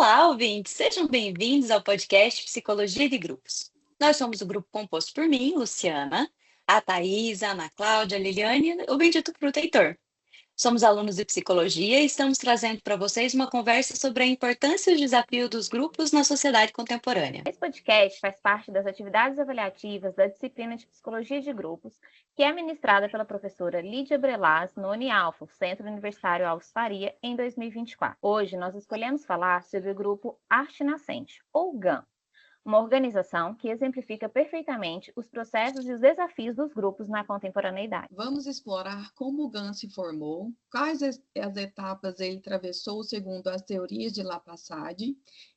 Olá, ouvintes! Sejam bem-vindos ao podcast Psicologia de Grupos. Nós somos o grupo composto por mim, Luciana, a Thaís, a Ana Cláudia, a Liliane e o bendito fruto Heitor. Somos alunos de Psicologia e estamos trazendo para vocês uma conversa sobre a importância e os desafios dos grupos na sociedade contemporânea. Esse podcast faz parte das atividades avaliativas da disciplina de Psicologia de Grupos, que é ministrada pela professora Lídia Brelas no Unialfa, Centro Universitário Alves Faria, em 2024. Hoje nós escolhemos falar sobre o grupo Arte Nascente, ou GAM, uma organização que exemplifica perfeitamente os processos e os desafios dos grupos na contemporaneidade. Vamos explorar como o GAN se formou, quais as etapas ele atravessou segundo as teorias de Lapasade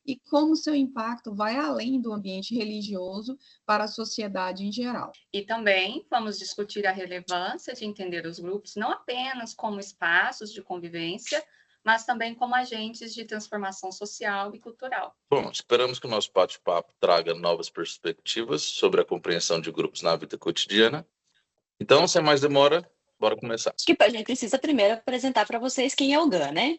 e como seu impacto vai além do ambiente religioso para a sociedade em geral. E também vamos discutir a relevância de entender os grupos não apenas como espaços de convivência, mas também como agentes de transformação social e cultural. Bom, esperamos que o nosso bate-papo traga novas perspectivas sobre a compreensão de grupos na vida cotidiana. Então, sem mais demora, bora começar. Acho que a gente precisa primeiro apresentar para vocês quem é o GAN, né?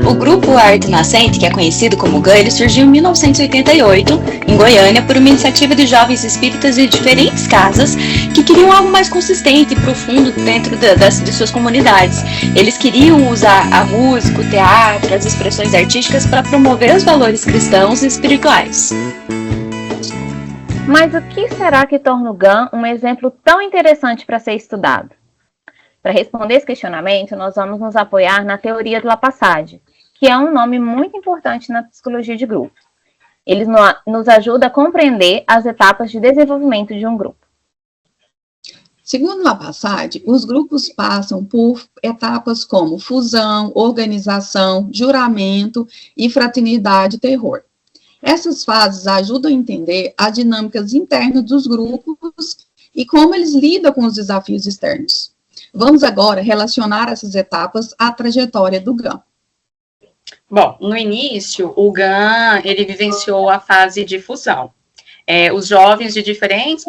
O Grupo Arte Nascente, que é conhecido como GAN, ele surgiu em 1988, em Goiânia, por uma iniciativa de jovens espíritas de diferentes casas que queriam algo mais consistente e profundo dentro de suas comunidades. Eles queriam usar a música, o teatro, as expressões artísticas para promover os valores cristãos e espirituais. Mas o que será que torna o GAN um exemplo tão interessante para ser estudado? Para responder esse questionamento, nós vamos nos apoiar na teoria do Lapasade, que é um nome muito importante na psicologia de grupos. Ele nos ajuda a compreender as etapas de desenvolvimento de um grupo. Segundo Lapasade, os grupos passam por etapas como fusão, organização, juramento e fraternidade e terror. Essas fases ajudam a entender as dinâmicas internas dos grupos e como eles lidam com os desafios externos. Vamos agora relacionar essas etapas à trajetória do GAN. Bom, no início, o GAN, ele vivenciou a fase de fusão. Os jovens de diferentes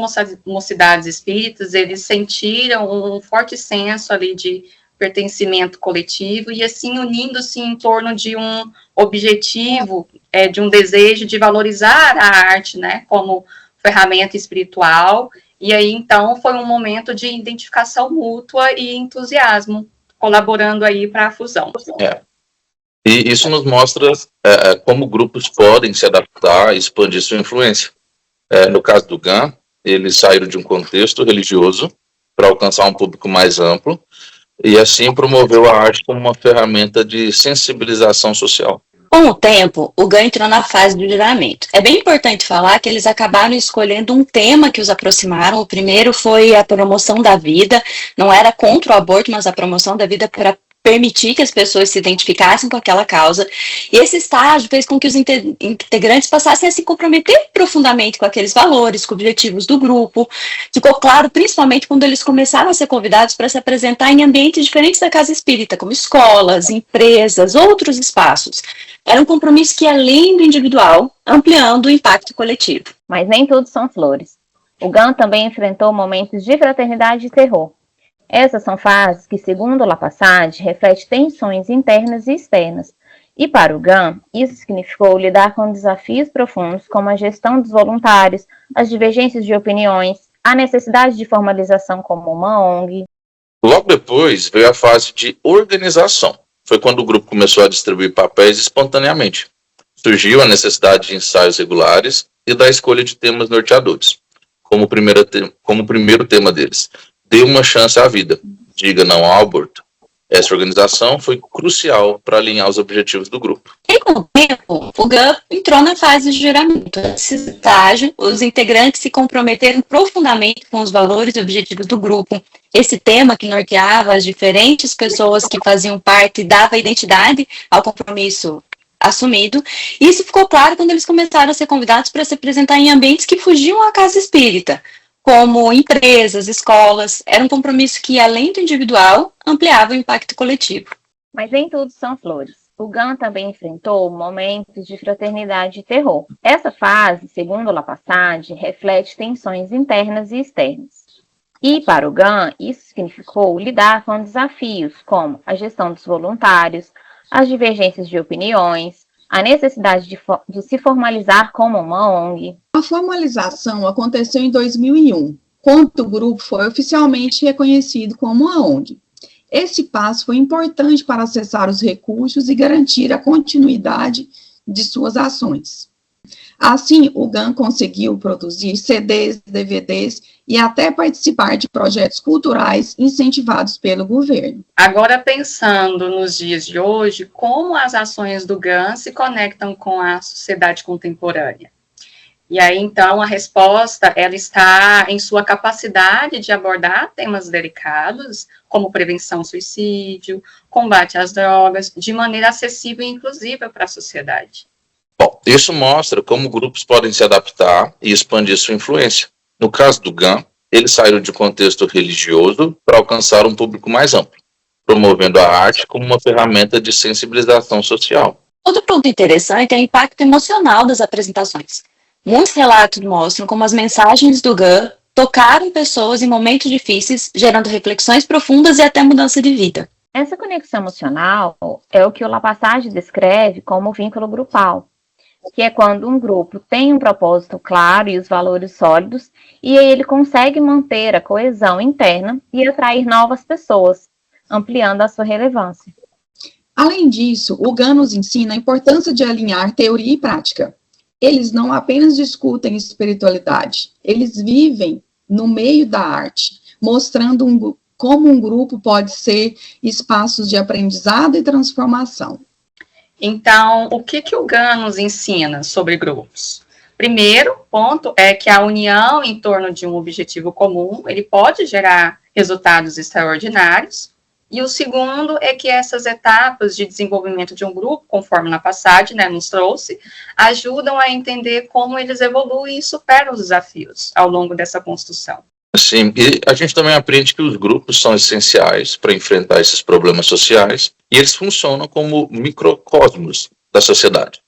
mocidades espíritas, eles sentiram um forte senso ali de pertencimento coletivo e assim unindo-se em torno de um objetivo, de um desejo de valorizar a arte, né, como ferramenta espiritual. E aí, então, foi um momento de identificação mútua e entusiasmo, colaborando aí para a fusão. E isso nos mostra como grupos podem se adaptar e expandir sua influência. No caso do GAN, eles saíram de um contexto religioso para alcançar um público mais amplo e assim promoveu a arte como uma ferramenta de sensibilização social. Com o tempo, o GAN entrou na fase do juramento. É bem importante falar que eles acabaram escolhendo um tema que os aproximaram. O primeiro foi a promoção da vida, não era contra o aborto, mas a promoção da vida para permitir que as pessoas se identificassem com aquela causa. E esse estágio fez com que os integrantes passassem a se comprometer profundamente com aqueles valores, com objetivos do grupo. Ficou claro, principalmente, quando eles começaram a ser convidados para se apresentar em ambientes diferentes da casa espírita, como escolas, empresas, outros espaços. Era um compromisso que, além do individual, ampliando o impacto coletivo. Mas nem tudo são flores. O GAN também enfrentou momentos de fraternidade e terror. Essas são fases que, segundo Lapasade, refletem tensões internas e externas. E para o GAN, isso significou lidar com desafios profundos como a gestão dos voluntários, as divergências de opiniões, a necessidade de formalização como uma ONG. Logo depois veio a fase de organização. Foi quando o grupo começou a distribuir papéis espontaneamente. Surgiu a necessidade de ensaios regulares e da escolha de temas norteadores, como o primeiro tema deles. Dê uma chance à vida, diga não ao aborto. Essa organização foi crucial para alinhar os objetivos do grupo. E com o tempo, o GAN entrou na fase de juramento. Nesse estágio, os integrantes se comprometeram profundamente com os valores e objetivos do grupo. Esse tema que norteava as diferentes pessoas que faziam parte dava identidade ao compromisso assumido. E isso ficou claro quando eles começaram a ser convidados para se apresentar em ambientes que fugiam à casa espírita, como empresas, escolas. Era um compromisso que, além do individual, ampliava o impacto coletivo. Mas nem tudo são flores. o GAN também enfrentou momentos de fraternidade e terror. Essa fase, segundo Lapassaad, reflete tensões internas e externas. E, para o GAN, isso significou lidar com desafios como a gestão dos voluntários, as divergências de opiniões, a necessidade de se formalizar como uma ONG. A formalização aconteceu em 2001, quando o grupo foi oficialmente reconhecido como uma ONG. Esse passo foi importante para acessar os recursos e garantir a continuidade de suas ações. Assim, o GAN conseguiu produzir CDs, DVDs e até participar de projetos culturais incentivados pelo governo. Agora, pensando nos dias de hoje, como as ações do GAN se conectam com a sociedade contemporânea? E aí, então, a resposta, ela está em sua capacidade de abordar temas delicados, como prevenção ao suicídio, combate às drogas, de maneira acessível e inclusiva para a sociedade. Bom, isso mostra como grupos podem se adaptar e expandir sua influência. No caso do GAN, eles saíram de contexto religioso para alcançar um público mais amplo, promovendo a arte como uma ferramenta de sensibilização social. Outro ponto interessante é o impacto emocional das apresentações. Muitos relatos mostram como as mensagens do GAN tocaram pessoas em momentos difíceis, gerando reflexões profundas e até mudança de vida. Essa conexão emocional é o que o Lapassaad descreve como vínculo grupal, que é quando um grupo tem um propósito claro e os valores sólidos, e aí ele consegue manter a coesão interna e atrair novas pessoas, ampliando a sua relevância. Além disso, o GAN nos ensina a importância de alinhar teoria e prática. Eles não apenas discutem espiritualidade, eles vivem no meio da arte, mostrando como um grupo pode ser espaços de aprendizado e transformação. Então, o que o GAN nos ensina sobre grupos? Primeiro ponto é que a união em torno de um objetivo comum, ele pode gerar resultados extraordinários. E o segundo é que essas etapas de desenvolvimento de um grupo, conforme na passagem, nos trouxe, ajudam a entender como eles evoluem e superam os desafios ao longo dessa construção. Sim, e a gente também aprende que os grupos são essenciais para enfrentar esses problemas sociais e eles funcionam como microcosmos da sociedade,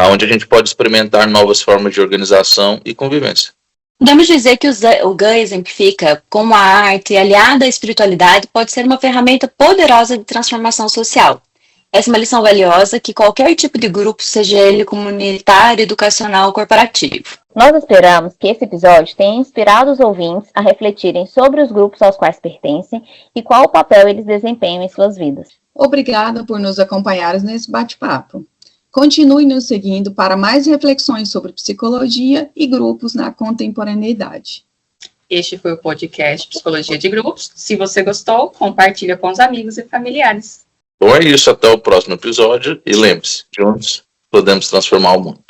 onde a gente pode experimentar novas formas de organização e convivência. Podemos dizer que o GAN exemplifica como a arte, aliada à espiritualidade, pode ser uma ferramenta poderosa de transformação social. Essa é uma lição valiosa que qualquer tipo de grupo, seja ele comunitário, educacional ou corporativo. Nós esperamos que esse episódio tenha inspirado os ouvintes a refletirem sobre os grupos aos quais pertencem e qual o papel eles desempenham em suas vidas. Obrigada por nos acompanhar nesse bate-papo. Continue nos seguindo para mais reflexões sobre psicologia e grupos na contemporaneidade. Este foi o podcast Psicologia de Grupos. Se você gostou, compartilha com os amigos e familiares. Bom, é isso. Até o próximo episódio. E lembre-se, juntos podemos transformar o mundo.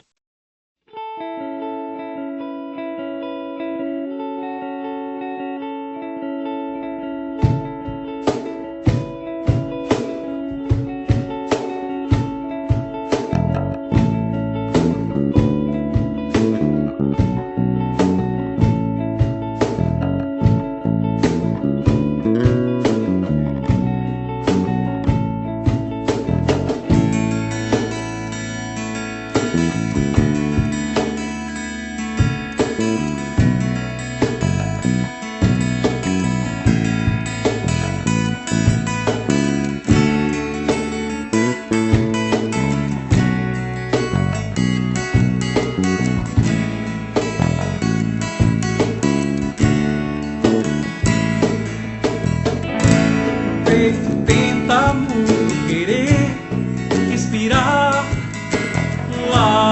Tenta muito querer inspirar lá